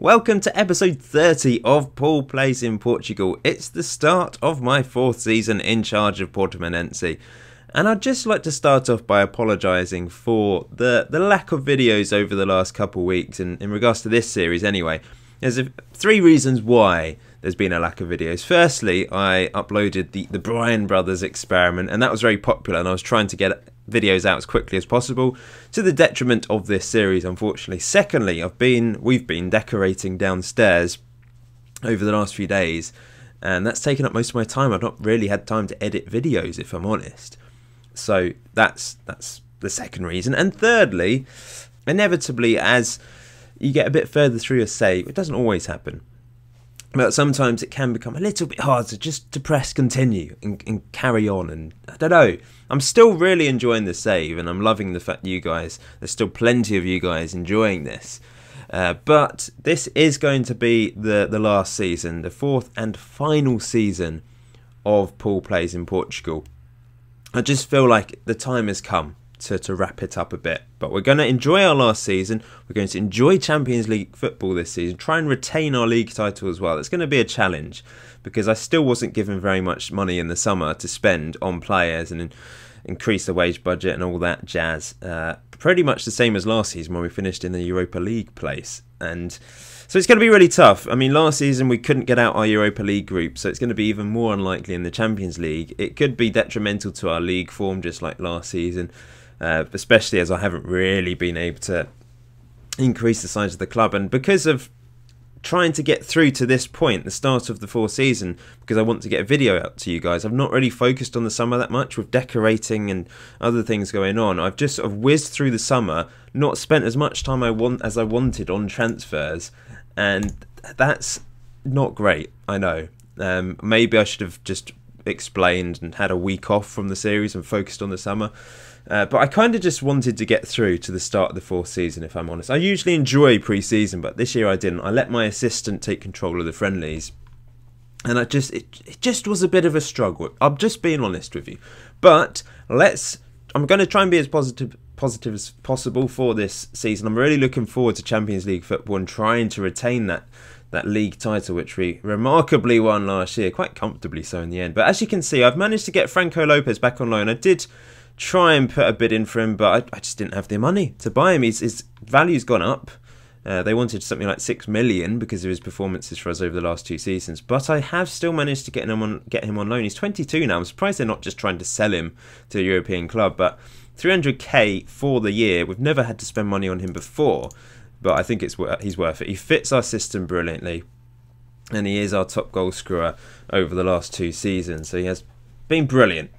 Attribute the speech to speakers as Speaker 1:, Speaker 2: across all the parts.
Speaker 1: Welcome to episode 30 of Paul Plays in Portugal. It's the start of my 4th season in charge of Portimonense. And I'd just like to start off by apologising for the lack of videos over the last couple of weeks in regards to this series anyway. There's 3 reasons why there's been a lack of videos. Firstly, I uploaded the Bryan Brothers experiment, and that was very popular, and I was trying to get videos out as quickly as possible, to the detriment of this series, unfortunately. Secondly, we've been decorating downstairs over the last few days, and that's taken up most of my time. I've not really had time to edit videos, if I'm honest. So that's the second reason. And thirdly, inevitably, as you get a bit further through your save, it doesn't always happen, but sometimes it can become a little bit hard to press continue and carry on. And I don't know, I'm still really enjoying the save, and I'm loving the fact there's still plenty of you guys enjoying this. But this is going to be the last season, the 4th and final season of Paul Plays in Portugal. I just feel like the time has come to wrap it up a bit. But we're going to enjoy our last season. We're going to enjoy Champions League football this season. Try and retain our league title as well. It's going to be a challenge, because I still wasn't given very much money in the summer to spend on players and increase the wage budget and all that jazz. Pretty much the same as last season when we finished in the Europa League place. And so it's going to be really tough. I mean, last season we couldn't get out our Europa League group, so it's going to be even more unlikely in the Champions League. It could be detrimental to our league form, just like last season. Especially as I haven't really been able to increase the size of the club, and because of trying to get through to this point, the start of the 4th season, because I want to get a video out to you guys, I've not really focused on the summer that much with decorating and other things going on. I've just sort of whizzed through the summer, not spent as much time as I wanted on transfers, and that's not great, I know. Maybe I should have just explained and had a week off from the series and focused on the summer. But I kind of just wanted to get through to the start of the 4th season, if I'm honest. I usually enjoy pre-season, but this year I didn't. I let my assistant take control of the friendlies, and it just was a bit of a struggle. I'm just being honest with you. But I'm going to try and be as positive as possible for this season. I'm really looking forward to Champions League football and trying to retain that league title, which we remarkably won last year, quite comfortably so in the end. But as you can see, I've managed to get Franco Lopez back on loan. I did try and put a bid in for him, but I just didn't have the money to buy him. His value's gone up. They wanted something like 6 million because of his performances for us over the last 2 seasons, but I have still managed to get him on loan. He's 22 now. I'm surprised they're not just trying to sell him to a European club, but 300k for the year. We've never had to spend money on him before, but I think he's worth it. He fits our system brilliantly, and he is our top goal scorer over the last 2 seasons, so he has been brilliant.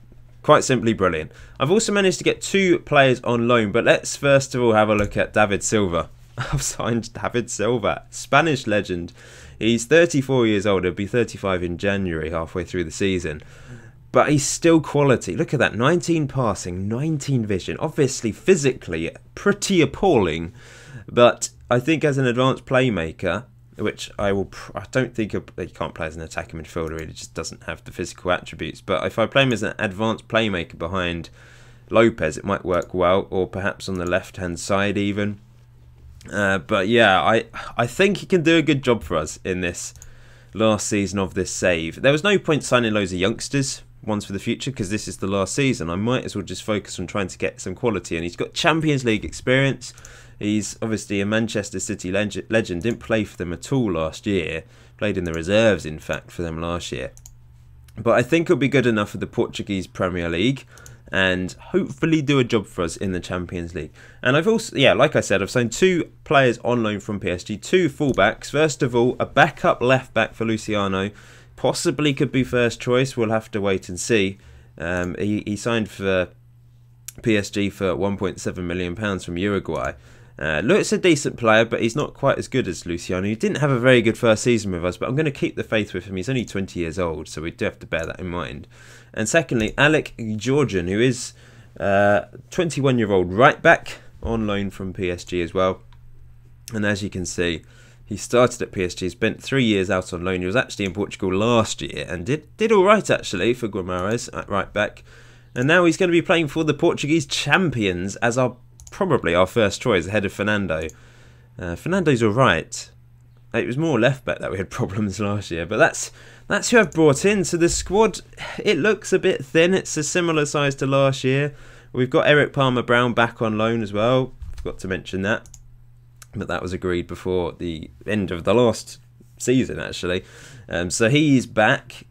Speaker 1: Quite simply brilliant. I've also managed to get 2 players on loan, but let's first of all have a look at David Silva. I've signed David Silva, Spanish legend. He's 34 years old. He'll be 35 in January, halfway through the season. But he's still quality. Look at that, 19 passing, 19 vision. Obviously, physically, pretty appalling. But I think as an advanced playmaker, which I don't think he can't play as an attacking midfielder. He just doesn't have the physical attributes. But if I play him as an advanced playmaker behind Lopez, it might work well, or perhaps on the left-hand side even. But yeah, I think he can do a good job for us in this last season of this save. There was no point signing loads of youngsters, ones for the future, because this is the last season. I might as well just focus on trying to get some quality. And he's got Champions League experience. He's obviously a Manchester City legend. Didn't play for them at all last year. Played in the reserves, in fact, for them last year. But I think he'll be good enough for the Portuguese Premier League, and hopefully do a job for us in the Champions League. And I've also, like I said, I've signed 2 players on loan from PSG, 2 fullbacks. First of all, a backup left back for Luciano. Possibly could be first choice. We'll have to wait and see. He signed for PSG for £1.7 million from Uruguay. Looks a decent player, but he's not quite as good as Luciano. He didn't have a very good first season with us, but I'm going to keep the faith with him. He's only 20 years old, so we do have to bear that in mind. And secondly, Alec Georgian, who is 21-year-old right back on loan from PSG as well. And as you can see, he started at PSG, spent 3 years out on loan. He was actually in Portugal last year and did all right, actually, for Guimarães at right back. And now he's going to be playing for the Portuguese champions as probably our first choice ahead of Fernando. Fernando's all right. It was more left back that we had problems last year, but that's who I've brought in. So the squad, it looks a bit thin. It's a similar size to last year. We've got Eric Palmer-Brown back on loan as well. Forgot to mention that, but that was agreed before the end of the last season, actually. So he's back.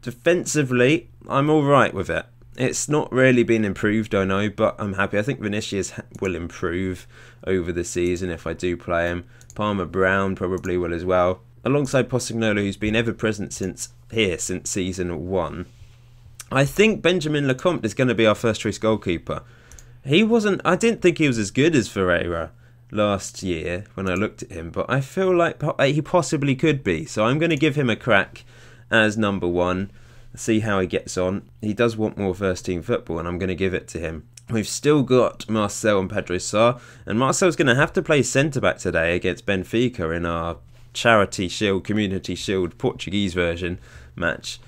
Speaker 1: Defensively, I'm all right with it. It's not really been improved, I know, but I'm happy. I think Vinicius will improve over the season if I do play him. Palmer-Brown probably will as well. Alongside Postignolo, who's been ever present since season 1. I think Benjamin Lecomte is going to be our first choice goalkeeper. I didn't think he was as good as Ferreira last year when I looked at him, but I feel like he possibly could be. So I'm going to give him a crack as number 1. See how he gets on. He does want more first team football, and I'm going to give it to him. We've still got Marcel and Pedro Sarr, and Marcel's going to have to play centre-back today against Benfica in our Charity Shield, Community Shield Portuguese version match,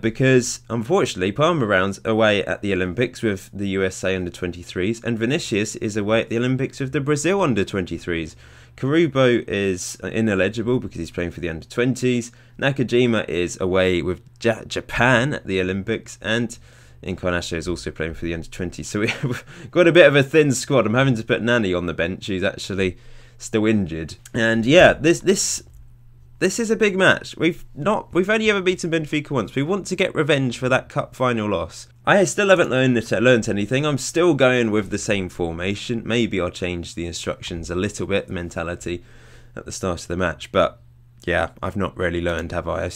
Speaker 1: because unfortunately Palmer-Brown's away at the Olympics with the USA under-23s, and Vinicius is away at the Olympics with the Brazil under-23s. Karubo is ineligible because he's playing for the under-20s. Nakajima is away with Japan at the Olympics, and Encarnacio is also playing for the under-20s. So we've got a bit of a thin squad. I'm having to put Nani on the bench, who's actually still injured. And yeah, this is a big match. We've only ever beaten Benfica once. We want to get revenge for that cup final loss. I still haven't learned anything. I'm still going with the same formation. Maybe I'll change the instructions a little bit, the mentality at the start of the match. But yeah, I've not really learned, have I?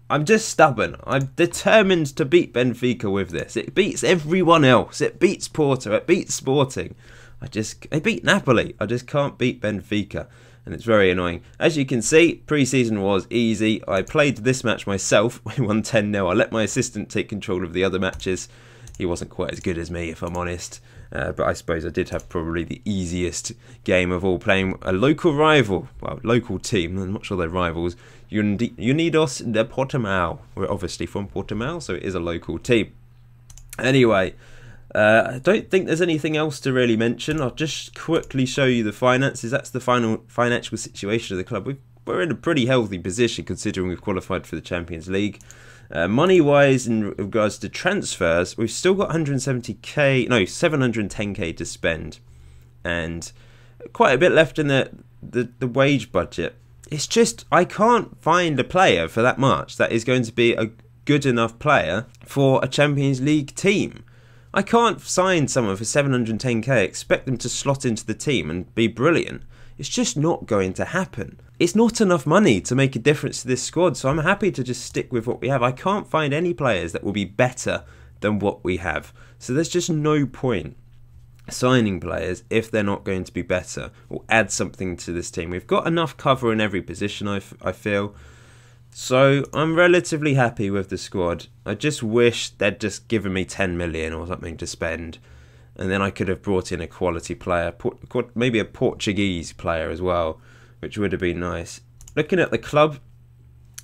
Speaker 1: I'm just stubborn. I'm determined to beat Benfica with this. It beats everyone else. It beats Porto. It beats Sporting. It beat Napoli. I just can't beat Benfica. And it's very annoying. As you can see, pre-season was easy. I played this match myself. We won 10-0. I let my assistant take control of the other matches. He wasn't quite as good as me, if I'm honest. But I suppose I did have probably the easiest game of all, playing a local rival. Well, local team. I'm not sure they're rivals. Unidos de Portimao. We're obviously from Portimao, so it is a local team. Anyway, I don't think there's anything else to really mention. I'll just quickly show you the finances. That's the final financial situation of the club. We're in a pretty healthy position considering we've qualified for the Champions League. Money-wise, in regards to transfers, we've still got 710k to spend, and quite a bit left in the wage budget. It's just I can't find a player for that much that is going to be a good enough player for a Champions League team. I can't sign someone for 710k, expect them to slot into the team and be brilliant. It's just not going to happen. It's not enough money to make a difference to this squad, so I'm happy to just stick with what we have. I can't find any players that will be better than what we have. So there's just no point signing players if they're not going to be better or add something to this team. We've got enough cover in every position, I feel. So I'm relatively happy with the squad. I just wish they'd just given me 10 million or something to spend, and then I could have brought in a quality player, maybe a Portuguese player as well, which would have been nice. Looking at the club,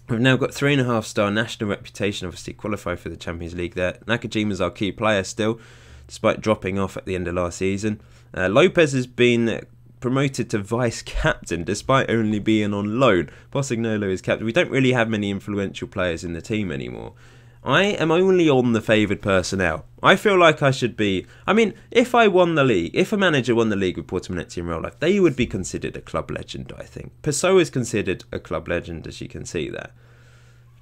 Speaker 1: we've now got 3.5-star national reputation, obviously qualified for the Champions League there. Nakajima's our key player still, despite dropping off at the end of last season. Lopez has been promoted to vice-captain despite only being on loan. Postignolo is captain. We don't really have many influential players in the team anymore. I am only on the favoured personnel. I feel like I should be... I mean, if I won the league, if a manager won the league with Portimonense in real life, they would be considered a club legend, I think. Pessoa is considered a club legend, as you can see there.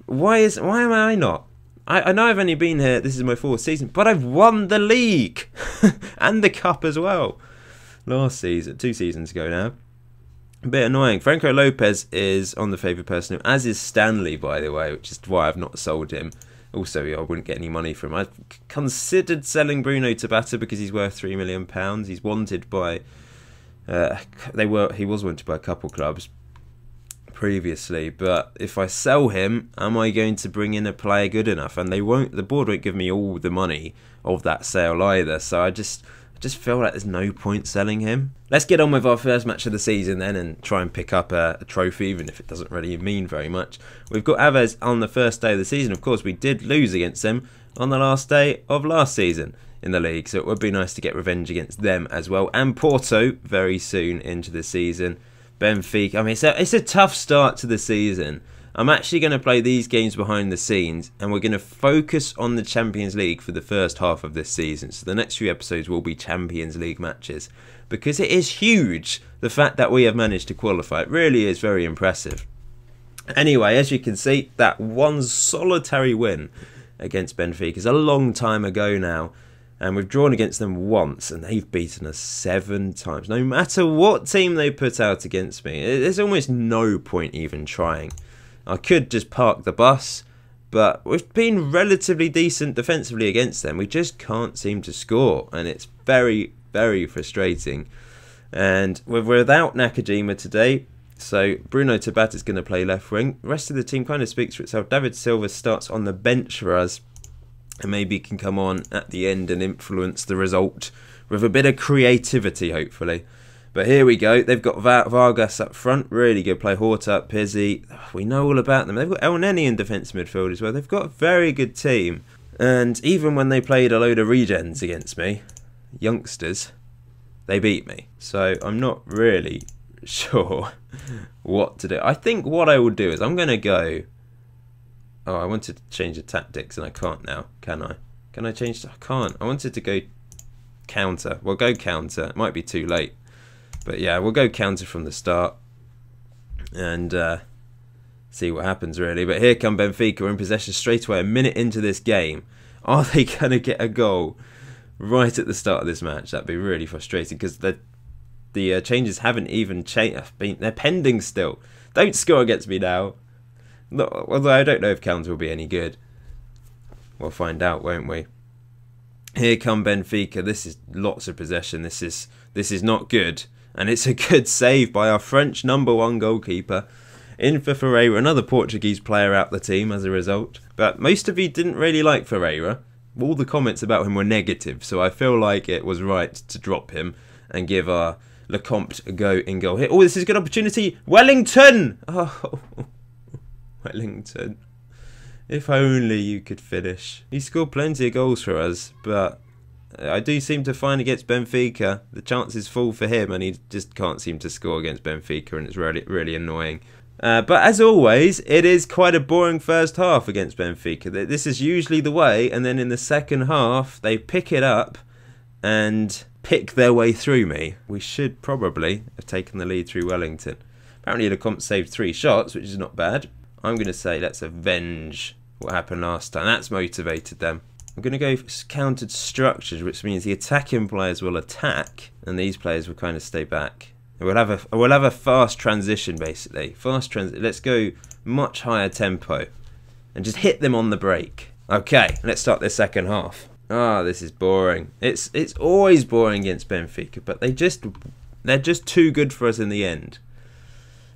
Speaker 1: Why am I not? I know I've only been here, this is my 4th season, but I've won the league! And the cup as well. Last season, 2 seasons ago now. A bit annoying. Franco Lopez is on the favoured personnel, as is Stanley, by the way, which is why I've not sold him. Also, I wouldn't get any money from him. I've considered selling Bruno Tabata because he's worth £3 million. He's wanted by... he was wanted by a couple clubs previously, but if I sell him, am I going to bring in a player good enough? And the board won't give me all the money of that sale either, so I just feel like there's no point selling him. Let's get on with our first match of the season then and try and pick up a trophy, even if it doesn't really mean very much. We've got Aves on the first day of the season. Of course, we did lose against them on the last day of last season in the league, so it would be nice to get revenge against them as well. And Porto very soon into the season. Benfica. I mean, it's a tough start to the season. I'm actually going to play these games behind the scenes, and we're going to focus on the Champions League for the first half of this season. So the next few episodes will be Champions League matches, because it is huge, the fact that we have managed to qualify. It really is very impressive. Anyway, as you can see, that one solitary win against Benfica is a long time ago now, and we've drawn against them once, and they've beaten us 7 times. No matter what team they put out against me, there's almost no point even trying. I could just park the bus, but we've been relatively decent defensively against them. We just can't seem to score, and it's very, very frustrating. And we're without Nakajima today, so Bruno Tabata is going to play left wing. The rest of the team kind of speaks for itself. David Silva starts on the bench for us, and maybe can come on at the end and influence the result with a bit of creativity, hopefully. But here we go. They've got Vargas up front. Really good play. Horta, Pizzi. We know all about them. They've got El Neni in defence midfield as well. They've got a very good team. And even when they played a load of regens against me, youngsters, they beat me. So I'm not really sure what to do. I think what I will do is I'm going to go... Oh, I wanted to change the tactics and I can't now, can I? Can I change? I can't. I wanted to go counter. We'll go counter. It might be too late. But yeah, we'll go counter from the start and see what happens, really. But here come Benfica. We're in possession straight away, a minute into this game. Are they going to get a goal right at the start of this match? That'd be really frustrating, because the changes haven't even changed. They're pending still. Don't score against me now. Although I don't know if counter will be any good. We'll find out, won't we? Here come Benfica. This is lots of possession. This is not good. And it's a good save by our French #1 goalkeeper. In for Ferreira, another Portuguese player out the team as a result. But most of you didn't really like Ferreira. All the comments about him were negative, so I feel like it was right to drop him and give our Lecomte a go in goal here. Oh, this is a good opportunity. Wellington! Oh, Wellington. If only you could finish. He scored plenty of goals for us, but I do seem to find against Benfica, the chances fall for him, and he just can't seem to score against Benfica, and it's really, really annoying. But as always, it is quite a boring first half against Benfica. This is usually the way, and then in the second half, they pick it up and pick their way through me. We should probably have taken the lead through Wellington. Apparently, Lecomte saved 3 shots, which is not bad. I'm going to say let's avenge what happened last time. That's motivated them. I'm going to go countered structures, which means the attacking players will attack and these players will kind of stay back. We'll have a fast transition, basically. Let's go much higher tempo and just hit them on the break. Okay, let's start this second half. Ah, this is boring. It's always boring against Benfica, but they're just too good for us in the end.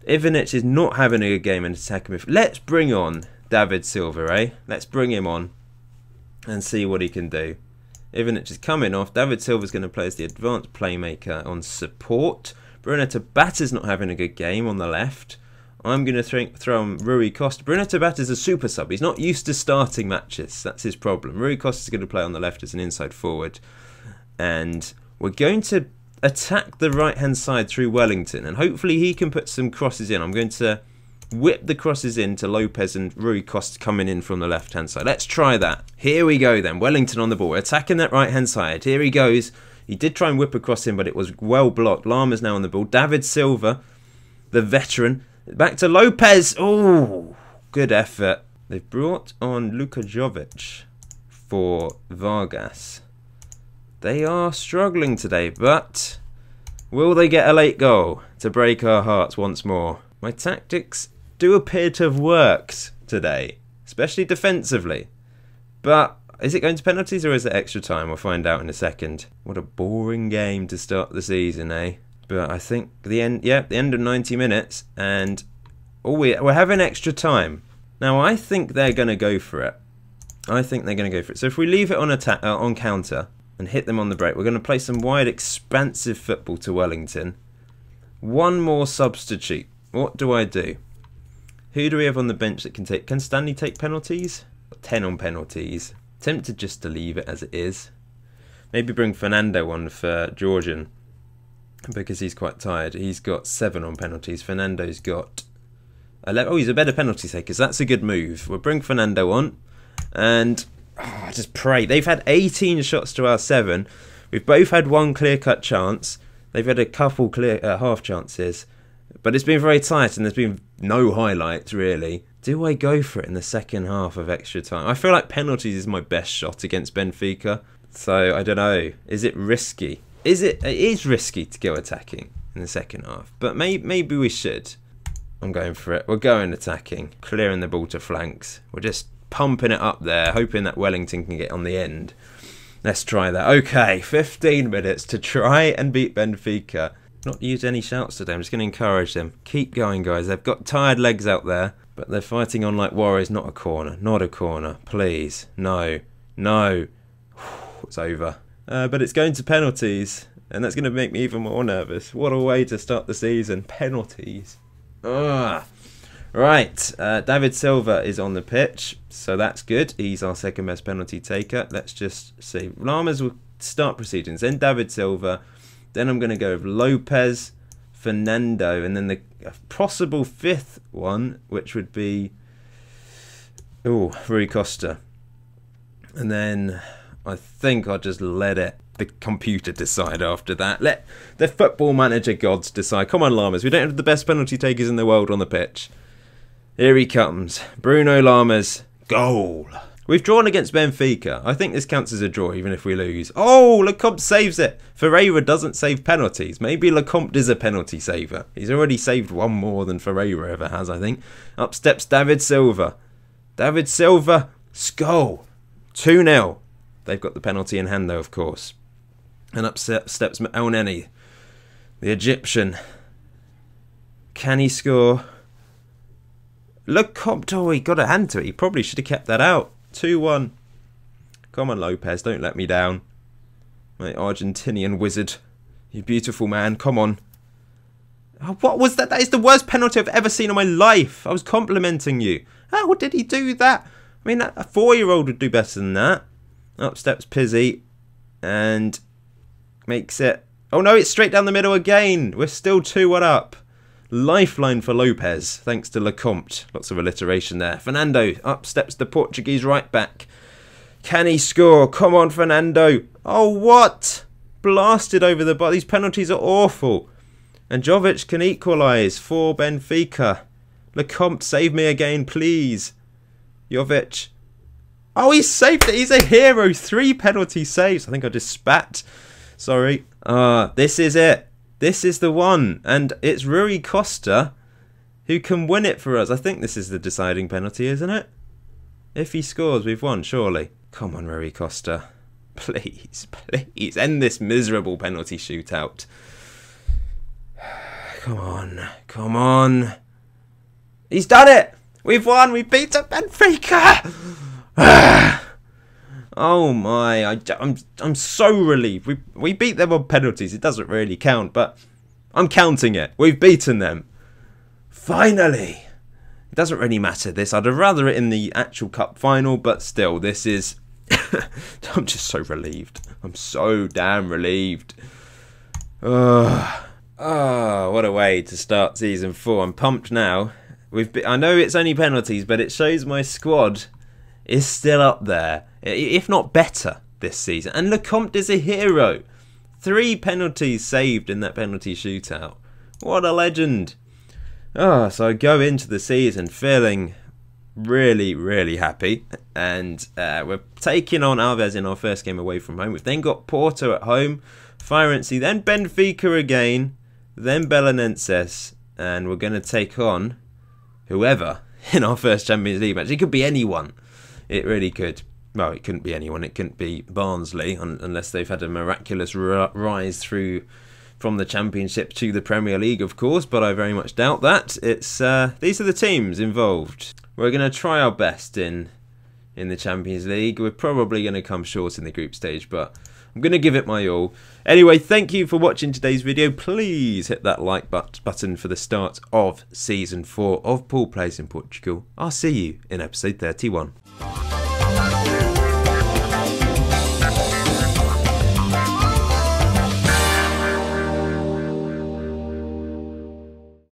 Speaker 1: Ivanic is not having a good game in attacking midfield. Let's bring on David Silva, eh? Let's bring him on and see what he can do. Ivanic is coming off. David Silva's going to play as the advanced playmaker on support. Bruno Tabata's not having a good game on the left. I'm going to throw on Rui Costa. Bruno Tabata's a super sub. He's not used to starting matches. That's his problem. Rui Costa's going to play on the left as an inside forward. And we're going to attack the right-hand side through Wellington. And hopefully he can put some crosses in. I'm going to whip the crosses in to Lopez and Rui Costa coming in from the left-hand side. Let's try that. Here we go then. Wellington on the ball. Attacking that right-hand side. Here he goes. He did try and whip across him, but it was well blocked. Lama's now on the ball. David Silva, the veteran. Back to Lopez. Oh, good effort. They've brought on Luka Jovic for Vargas. They are struggling today, but will they get a late goal to break our hearts once more? My tactics do appear to have worked today, especially defensively. But is it going to penalties or is it extra time? We'll find out in a second. What a boring game to start the season, eh? But I think the end of 90 minutes, and we're having extra time. Now I think they're going to go for it. So if we leave it on attack, on counter, and hit them on the break, we're going to play some wide, expansive football to Wellington. One more substitute. What do I do? Who do we have on the bench that can take? Can Stanley take penalties? 10 on penalties. Tempted just to leave it as it is. Maybe bring Fernando on for Georgian. because he's quite tired. He's got 7 on penalties. Fernando's got 11. Oh, he's a better penalty taker, so that's a good move. We'll bring Fernando on, and I just pray. They've had 18 shots to our 7. We've both had one clear-cut chance. They've had a couple clear half chances, but it's been very tight, and there's been no highlights really. Do I go for it in the second half of extra time? I feel like penalties is my best shot against Benfica, so I don't know. Is it risky? It is risky to go attacking in the second half, but maybe we should. I'm going for it. We're going attacking, clearing the ball to flanks. We're just pumping it up there, hoping that Wellington can get on the end. Let's try that. Okay, 15 minutes to try and beat Benfica. Not use any shouts today. I'm just going to encourage them. Keep going, guys. They've got tired legs out there, but they're fighting on like warriors. Not a corner. Not a corner. Please. No. No. It's over. But it's going to penalties, and that's going to make me even more nervous. What a way to start the season. Penalties. Ugh. Right, David Silva is on the pitch, so that's good. He's our second best penalty taker. Let's just see. Lamas will start proceedings, then David Silva. Then I'm going to go with Lopez, Fernando, and then the possible 5th one, which would be Rui Costa. And then I think I'll just let the computer decide after that. Let the football manager gods decide. Come on, Lamas. We don't have the best penalty takers in the world on the pitch. Here he comes. Bruno Lamas. Goal. We've drawn against Benfica. I think this counts as a draw, even if we lose. Oh, Lecomte saves it. Ferreira doesn't save penalties. Maybe Lecomte is a penalty saver. He's already saved one more than Ferreira ever has, I think. Up steps David Silva. David Silva. Goal. 2-0. They've got the penalty in hand, though, of course. And up steps El Neni, the Egyptian. Can he score? Lecomte, oh, he got a hand to it. He probably should have kept that out. 2-1. Come on, Lopez, don't let me down. My Argentinian wizard. You beautiful man, come on. Oh, what was that? That is the worst penalty I've ever seen in my life. I was complimenting you. How did he do that? I mean, a 4-year-old would do better than that. Up steps Pizzi and makes it. Oh no, it's straight down the middle again. We're still 2-1 up. Lifeline for Lopez, thanks to Lecomte. Lots of alliteration there. Fernando, up steps the Portuguese right back. Can he score? Come on, Fernando. Oh, what? Blasted over the bar. These penalties are awful. And Jovic can equalise for Benfica. Lecomte, save me again, please. Jovic. Oh, he saved it. He's a hero. 3 penalty saves. I think I just spat. Sorry. This is it. This is the one, and it's Rui Costa who can win it for us. I think this is the deciding penalty, isn't it? If he scores, we've won, surely. Come on, Rui Costa. Please, please, end this miserable penalty shootout. Come on, come on. He's done it! We've won! We've beaten Benfica! Oh my, I'm so relieved. We beat them on penalties. It doesn't really count, but I'm counting it. We've beaten them. Finally. It doesn't really matter this. I'd have rather it in the actual cup final, but still, this is... I'm just so relieved. I'm so damn relieved. Oh, what a way to start season 4. I'm pumped now. I know it's only penalties, but it shows my squad is still up there, if not better, this season. And Lecomte is a hero. 3 penalties saved in that penalty shootout. What a legend. So I go into the season feeling really, really happy. And we're taking on Alves in our first game away from home. We've then got Porto at home, Firenze, then Benfica again, then Belenenses. And we're going to take on whoever in our first Champions League match. It could be anyone. It really could. Well, it couldn't be anyone. It couldn't be Barnsley unless they've had a miraculous rise through from the Championship to the Premier League, of course, but I very much doubt that. It's these are the teams involved. We're going to try our best in the Champions League. We're probably going to come short in the group stage, but I'm going to give it my all. Anyway, thank you for watching today's video. Please hit that like button for the start of Season 4 of Paul Plays in Portugal. I'll see you in episode 31.